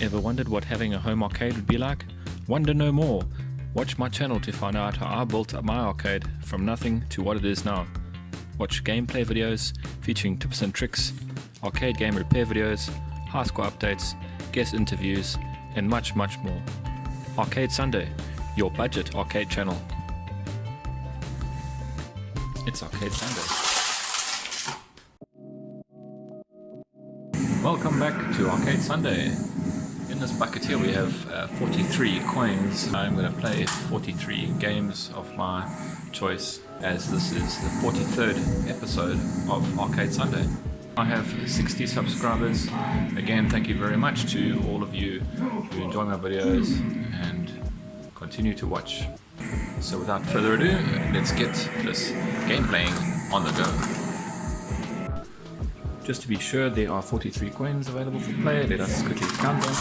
Ever wondered what having a home arcade would be like? Wonder no more. Watch my channel to find out how I built up my arcade from nothing to what it is now. Watch gameplay videos featuring tips and tricks, arcade game repair videos, high score updates, guest interviews, and much more. Arcade Sunday, your budget arcade channel. It's Arcade Sunday. Welcome back to Arcade Sunday. In this bucket here we have 43 coins. I'm going to play 43 games of my choice, as this is the 43rd episode of Arcade Sunday. I have 60 subscribers. Again, thank you very much to all of you who enjoy my videos and continue to watch. So without further ado, let's get this game playing on the go. Just to be sure, there are 43 coins available for play. Let us quickly count them.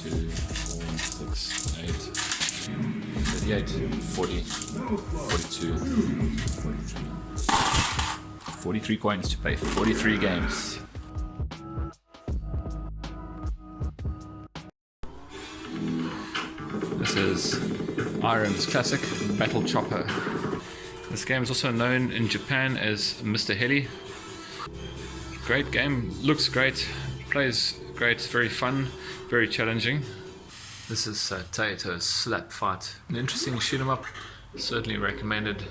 2, 6, 8, 38, 40, 42, 43. 43 coins to play 43 games. This is Iron's classic Battle Chopper. This game is also known in Japan as Mr. Heli. Great game, looks great, plays great, very fun, very challenging. This is Taito's Slap Fight. An interesting shoot 'em up, certainly recommended,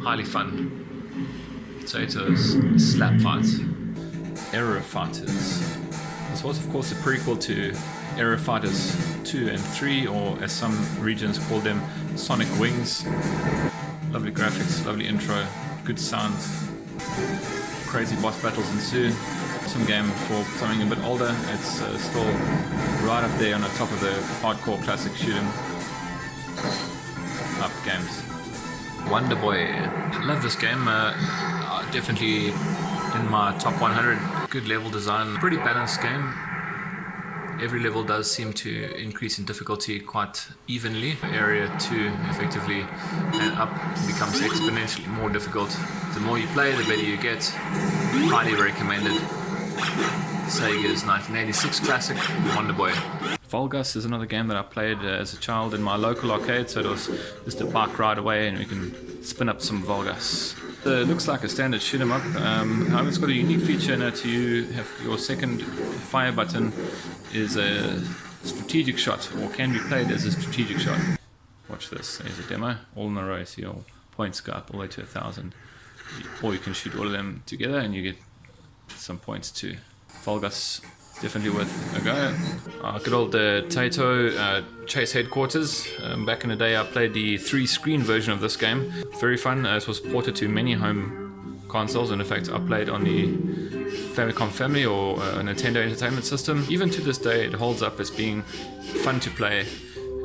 highly fun. Taito's Slap Fight. Aero Fighters. This was of course a prequel to Aero Fighters 2 and 3, or as some regions call them, Sonic Wings. Lovely graphics, lovely intro, good sound. Crazy boss battles ensue. Awesome game for something a bit older. It's still right up there on the top of the hardcore classic shooting up games. Wonderboy. I love this game. Definitely in my top 100. Good level design. Pretty balanced game. Every level does seem to increase in difficulty quite evenly. Area 2 effectively and up becomes exponentially more difficult. The more you play, the better you get. Highly recommended. Sega's 1986 classic, Wonderboy. Volgas is another game that I played as a child in my local arcade, so it was just a bike ride away and we can spin up some Volgas. It looks like a standard shoot 'em up. However, it's got a unique feature in that you have your second fire button is a strategic shot, or can be played as a strategic shot. Watch this, there's a demo, all in a row, so your points go up all the way to 1,000. Or you can shoot all of them together and you get some points too. Volgas, definitely worth a go. Good old Taito Chase Headquarters. Back in the day I played the 3-screen version of this game. Very fun. It was ported to many home consoles, and in fact I played on the Famicom Family or Nintendo Entertainment System. Even to this day it holds up as being fun to play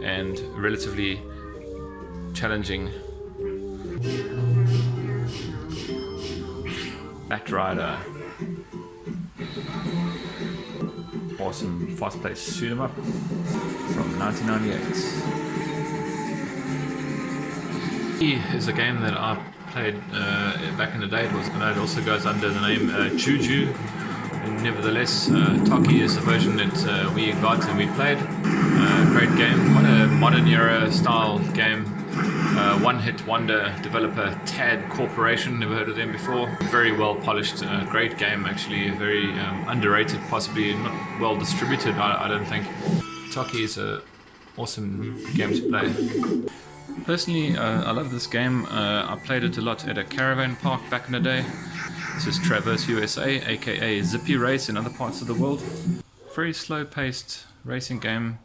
and relatively challenging. Batrider. Awesome fast-paced shoot 'em up from 1998. Is a game that I played back in the day. It also goes under the name Juju. Nevertheless, Taki is the version that we got and we played. Great game, quite a modern era style game. One-hit wonder developer TAD Corporation, never heard of them before. Very well polished, great game actually, very underrated, possibly not well distributed, I don't think. Taki is an awesome game to play. Personally, I love this game. I played it a lot at a caravan park back in the day. This is Traverse USA, aka Zippy Race in other parts of the world. Very slow-paced racing game,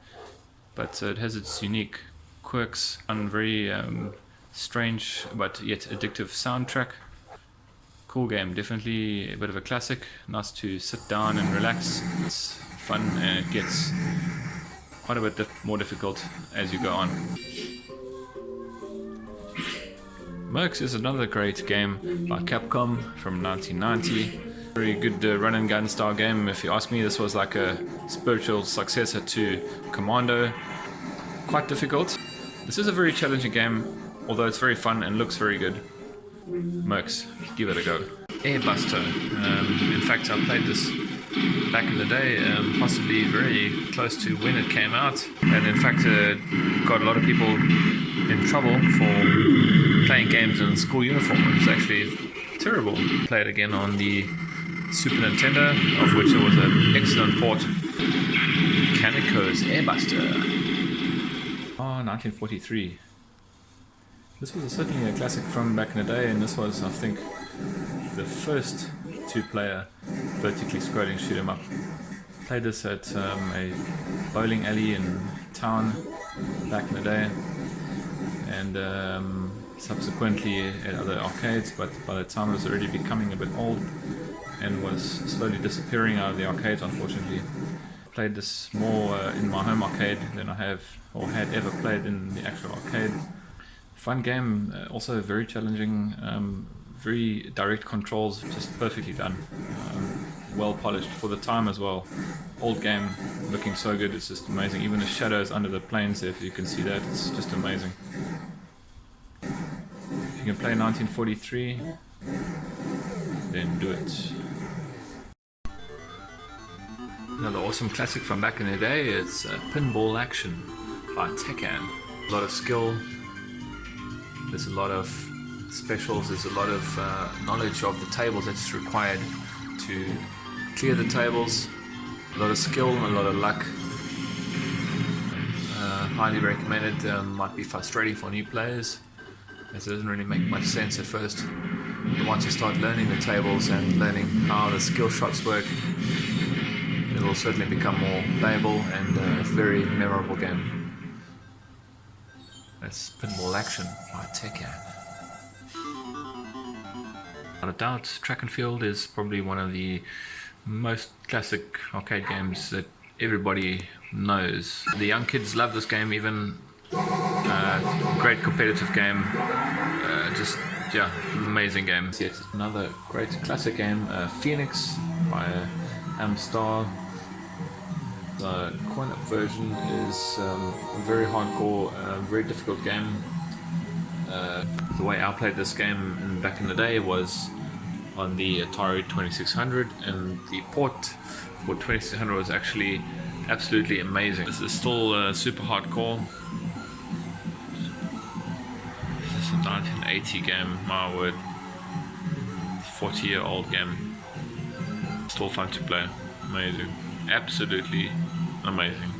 but it has its unique quirks and very strange but yet addictive soundtrack. Cool game, definitely a bit of a classic. Nice to sit down and relax. It's fun and it gets quite a bit more difficult as you go on. Mechs is another great game by Capcom from 1990. Very good run and gun style game. If you ask me, this was like a spiritual successor to Commando. Quite difficult. This is a very challenging game, although it's very fun and looks very good. Mechs, give it a go. Airbuster. In fact, I played this back in the day, possibly very close to when it came out, and in fact got a lot of people in trouble for playing games in school uniform. It was actually terrible. Played again on the Super Nintendo, of which it was an excellent port. Kanakos Airbus. 1943. This was certainly a classic from back in the day, and this was, I think, the first two-player vertically scrolling shoot 'em up. Played this at a bowling alley in town back in the day, and subsequently at other arcades, but by the time it was already becoming a bit old and was slowly disappearing out of the arcades, unfortunately. Played this more in my home arcade than I have or had ever played in the actual arcade. Fun game, also very challenging, very direct controls, just perfectly done. Well polished for the time as well. Old game, looking so good, it's just amazing. Even the shadows under the planes, if you can see that, it's just amazing. If you can play 1943, then do it. Another awesome classic from back in the day, it's Pinball Action by Taki. A lot of skill, there's a lot of specials, there's a lot of knowledge of the tables that's required to clear the tables. A lot of skill and a lot of luck. Highly recommended. Might be frustrating for new players, as it doesn't really make much sense at first. But once you start learning the tables and learning how the skill shots work, it will certainly become more playable and a very memorable game. That's Pinball Action by Taki. Without a doubt, Track and Field is probably one of the most classic arcade games that everybody knows. The young kids love this game even. Great competitive game. Amazing game. Yet another great classic game, Phoenix by Amstar. The coin-up version is a very hardcore, very difficult game. The way I played this game back in the day was on the Atari 2600, and the port for 2600 was actually absolutely amazing. This is still super hardcore. This is a 1980 game, Marwood. 40-year-old game. Still fun to play. Amazing. Absolutely amazing.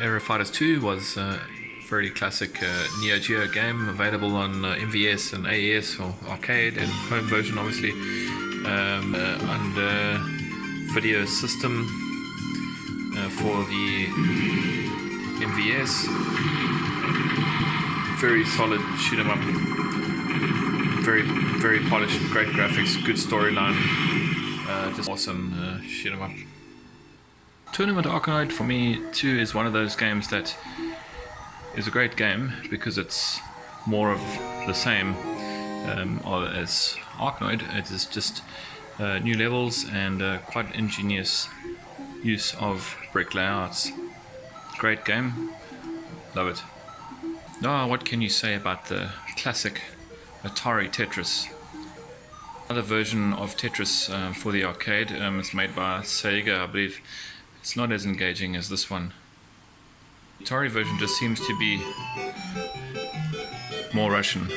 Aero Fighters 2 was a very classic Neo Geo game, available on MVS and AES or arcade, and home version obviously under video system for the MVS. Very solid shoot 'em up, very polished, great graphics, good storyline, just awesome shoot 'em up. Tournament Arkanoid for me too is one of those games that is a great game because it's more of the same as Arkanoid. It is just new levels and quite ingenious use of brick layouts. Great game, love it. What can you say about the classic Atari Tetris? Another version of Tetris for the arcade. It's made by Sega, I believe. It's not as engaging as this one. The Atari version just seems to be more Russian.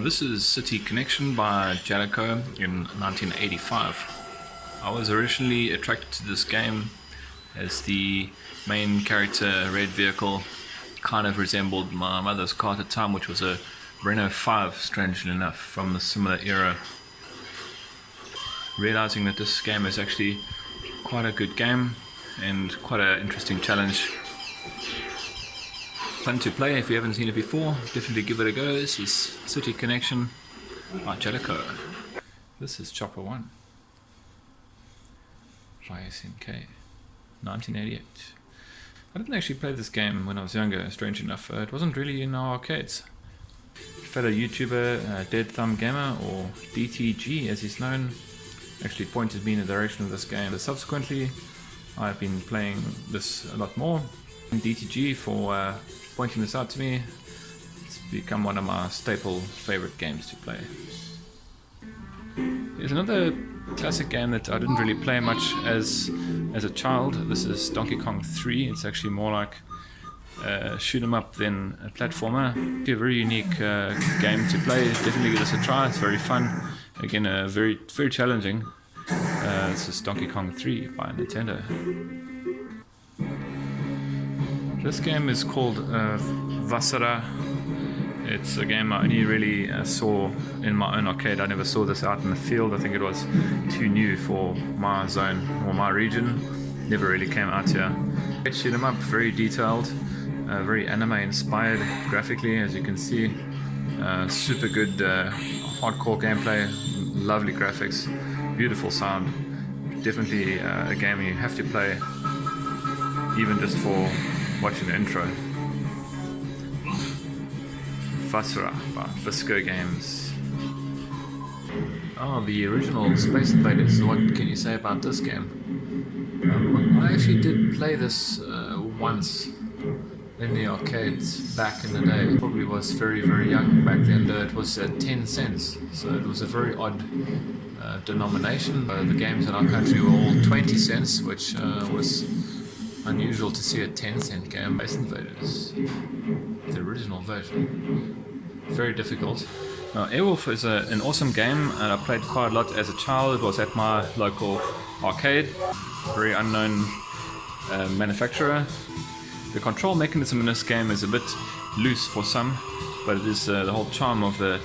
This is City Connection by Jellico in 1985. I was originally attracted to this game as the main character, red vehicle, kind of resembled my mother's car at the time, which was a Renault 5, strangely enough, from the similar era. Realizing that this game is actually quite a good game and quite an interesting challenge. Fun to play. If you haven't seen it before, definitely give it a go. This is City Connection by Jellico. This is Chopper 1 by SNK, 1988. I didn't actually play this game when I was younger, strange enough. It wasn't really in our arcades. Fellow YouTuber Dead Thumb Gamer, or DTG as he's known, actually pointed me in the direction of this game. But subsequently, I've been playing this a lot more. And DTG for pointing this out to me. It's become one of my staple favorite games to play. There's another classic game that I didn't really play much as a child. This is Donkey Kong 3. It's actually more like shoot 'em up than a platformer. A very unique game to play. Definitely give this a try. It's very fun. Again, very challenging. This is Donkey Kong 3 by Nintendo. This game is called Visera. It's a game I only really saw in my own arcade. I never saw this out in the field. I think it was too new for my zone or my region. Never really came out here. Shoot 'em up, very detailed, very anime inspired graphically, as you can see. Super good hardcore gameplay, lovely graphics, beautiful sound. Definitely a game you have to play, even just for watching the intro. Visera by Visco Games. Oh, the original Space Invaders. What can you say about this game? I actually did play this once in the arcades back in the day. Probably was very young back then. It was 10 cents, so it was a very odd denomination. The games in our country were all 20 cents, which was unusual to see a 10-cent game. Space Invaders, the original version. Very difficult. Airwolf is an awesome game, and I played quite a lot as a child. It was at my local arcade. Very unknown manufacturer. The control mechanism in this game is a bit loose for some, but it is the whole charm of the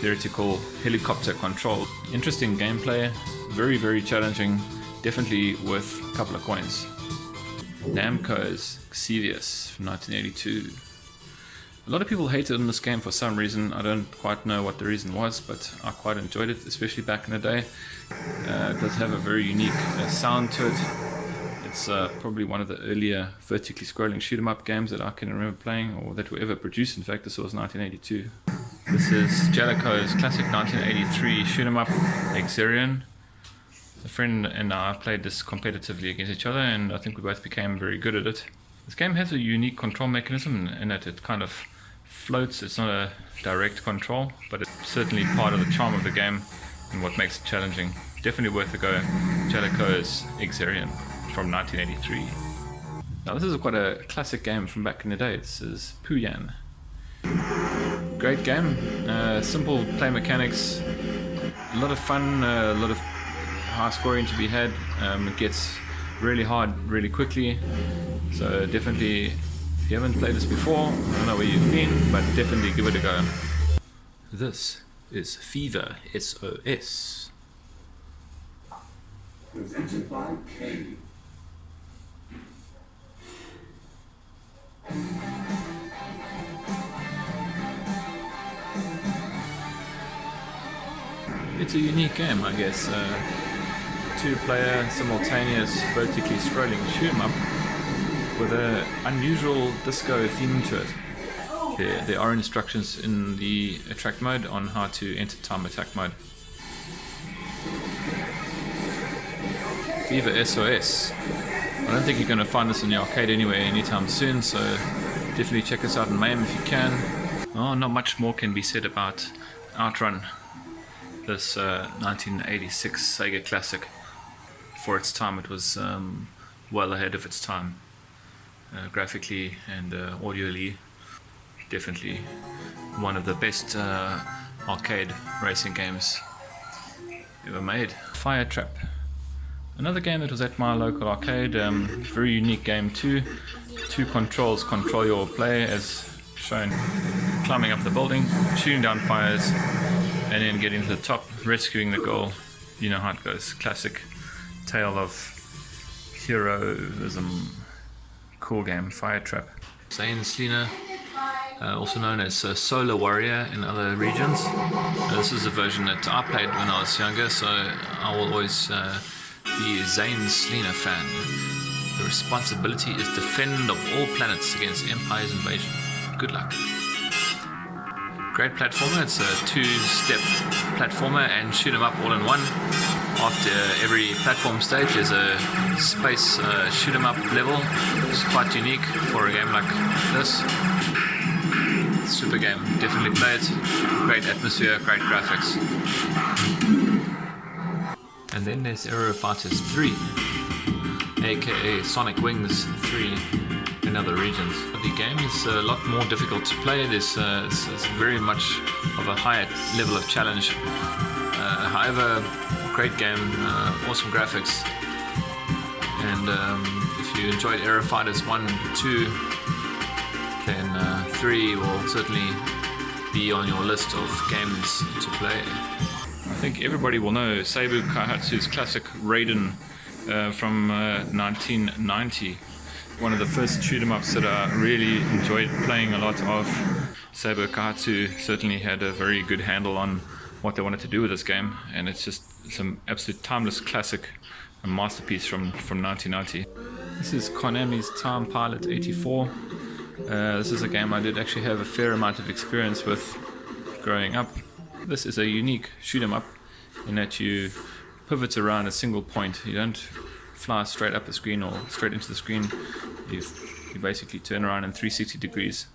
theoretical helicopter control. Interesting gameplay, very challenging, definitely worth a couple of coins. Namco's Xevious from 1982. A lot of people hated on this game for some reason. I don't quite know what the reason was, but I quite enjoyed it, especially back in the day. It does have a very unique sound to it. It's probably one of the earlier vertically scrolling shoot 'em up games that I can remember playing, or that were ever produced. In fact, this was 1982. This is Jellico's classic 1983 shoot 'em up, Exerion. A friend and I played this competitively against each other, and I think we both became very good at it. This game has a unique control mechanism in that it kind of floats. It's not a direct control, but it's certainly part of the charm of the game and what makes it challenging. Definitely worth a go. Jellico's Exerion from 1983. Now this is quite a classic game from back in the day. This is Pooyan. Great game, simple play mechanics, a lot of fun, a lot of high scoring to be had. It gets really hard really quickly, so definitely, if you haven't played this before, I don't know where you've been, but definitely give it a go. This is Fever SOS. Presented by K. It's a unique game, I guess. Two-player, simultaneous, vertically scrolling shoot 'em up with an unusual disco theme to it. There are instructions in the attract mode on how to enter time attack mode. Fever SOS. I don't think you're going to find this in the arcade anywhere anytime soon, so definitely check us out in MAME if you can. Oh, not much more can be said about Outrun, this 1986 Sega classic. For its time, it was well ahead of its time, graphically and audioly. Definitely one of the best arcade racing games ever made. Firetrap, another game that was at my local arcade. Very unique game too. Two controls control your play, as shown: climbing up the building, shooting down fires, and then getting to the top, rescuing the girl. You know how it goes. Classic tale of heroism. Cool game. Firetrap. Zane Slina, also known as Solar Warrior in other regions. This is a version that I played when I was younger, so I will always be a Zane Slina fan. The responsibility is defend of all planets against Empire's invasion. Good luck. Great platformer. It's a two-step platformer and shoot 'em up all in one. After every platform stage there's a space shoot 'em up level. It's quite unique for a game like this. Super game, definitely play it. Great atmosphere, great graphics. And then there's Aero Fighters 3, aka Sonic Wings 3 in other regions. The game is a lot more difficult to play. It's very much of a higher level of challenge. However, great game, awesome graphics. And if you enjoyed Aero Fighters 1 and 2, then 3 will certainly be on your list of games to play. I think everybody will know Seibu Kaihatsu's classic Raiden from 1990. One of the first shoot 'em ups that I really enjoyed playing a lot of. Seibu Kaihatsu certainly had a very good handle on what they wanted to do with this game, and it's just some absolute timeless classic, a masterpiece from 1990. This is Konami's Time Pilot 84. This is a game I did actually have a fair amount of experience with growing up. This is a unique shoot 'em up in that you pivot around a single point. You don't fly straight up the screen or straight into the screen. You basically turn around in 360 degrees.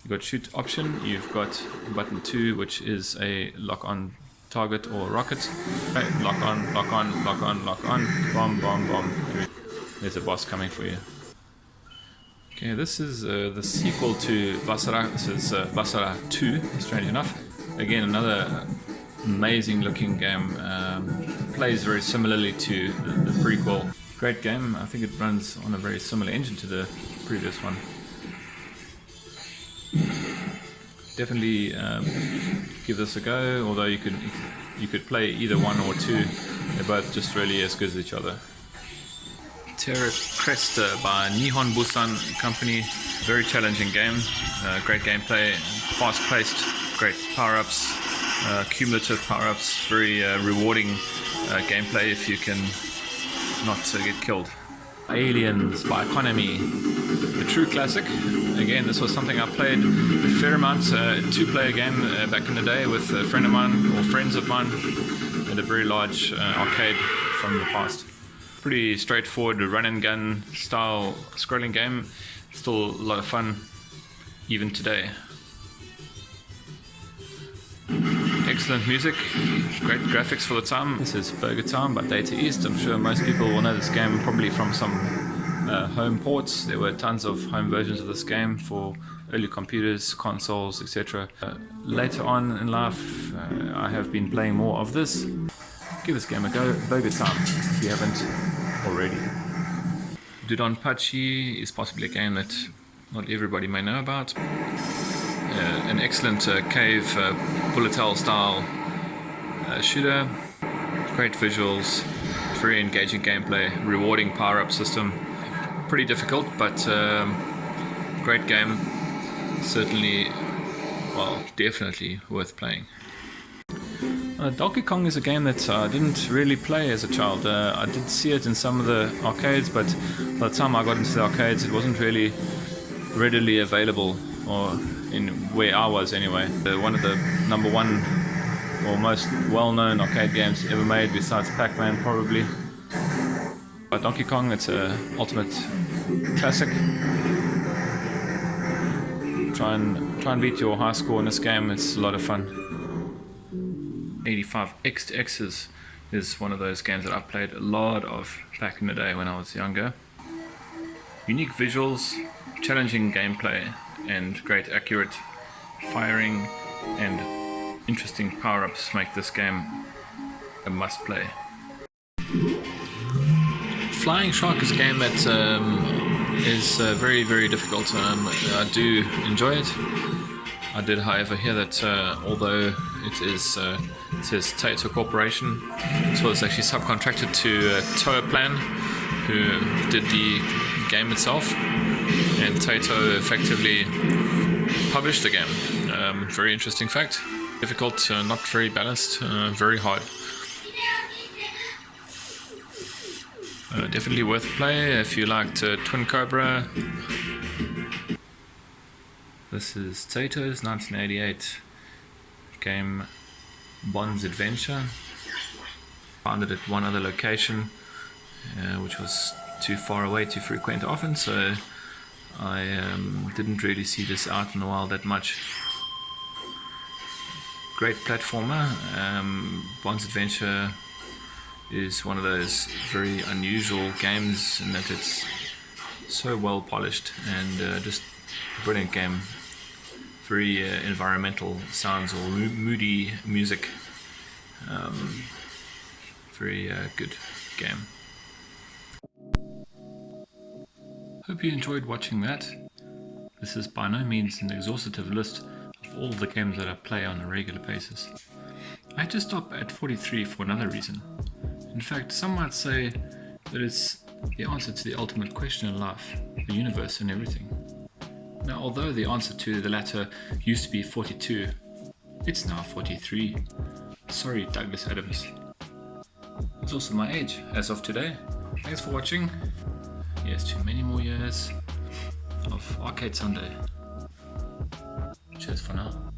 You've got shoot option, you've got button 2, which is a lock on target or rocket. Okay, lock on, lock on, lock on, lock on, bomb, bomb, bomb. There's a boss coming for you. Okay, this is the sequel to Visera. This is Visera 2, strange enough. Again, another amazing looking game. Plays very similarly to the prequel. Great game. I think it runs on a very similar engine to the previous one. Definitely give this a go, although you could play either one or two. They're both just really as good as each other. Terra Cresta by Nihon Busan Company. Very challenging game. Great gameplay, fast paced, great power-ups, cumulative power-ups, very rewarding gameplay if you can not get killed. Aliens by Konami, the true classic. Again, this was something I played a fair amount, a two-player game back in the day with a friend of mine, or friends of mine, at a very large arcade from the past. Pretty straightforward run and gun style scrolling game, still a lot of fun even today. Excellent music, great graphics for the time. This is Burger Time by Data East. I'm sure most people will know this game probably from some home ports. There were tons of home versions of this game for early computers, consoles, etc. Later on in life, I have been playing more of this. Give this game a go, Burger Time, if you haven't already. Dudonpachi is possibly a game that not everybody may know about. An excellent cave bullet hell style shooter, great visuals, very engaging gameplay, rewarding power-up system. Pretty difficult, but great game. Certainly, well, definitely worth playing. Donkey Kong is a game that I didn't really play as a child. I did see it in some of the arcades, but by the time I got into the arcades, it wasn't really readily available, or in where I was anyway. One of the number one or most well-known arcade games ever made, besides Pac-Man probably. But Donkey Kong, it's a ultimate classic. Try and beat your high score in this game. It's a lot of fun. 85 X is one of those games that I played a lot of back in the day when I was younger. Unique visuals, challenging gameplay, and great accurate firing and interesting power-ups make this game a must-play. Flying Shark is a game that is very, very difficult. I do enjoy it. I did, however, hear that although it says Taito Corporation, this was actually subcontracted to Toaplan, who did the game itself, and Taito effectively published the game. Very interesting fact. Difficult, not very balanced, very hard. Definitely worth a play if you liked Twin Cobra. This is Taito's 1988 game Bond's Adventure. Found it at one other location, which was too far away to frequent often, so I didn't really see this out in the wild that much. Great platformer. Bond's Adventure is one of those very unusual games in that it's so well polished and just a brilliant game. Very environmental sounds or moody music. Very good game. Hope you enjoyed watching that. This is by no means an exhaustive list of all the games that I play on a regular basis. I had to stop at 43 for another reason. In fact, some might say that it's the answer to the ultimate question in life, the universe and everything. Now, although the answer to the latter used to be 42, it's now 43. Sorry, Douglas Adams. It's also my age as of today. Thanks for watching. Here's to many more years of Arcade Sunday. Cheers for now.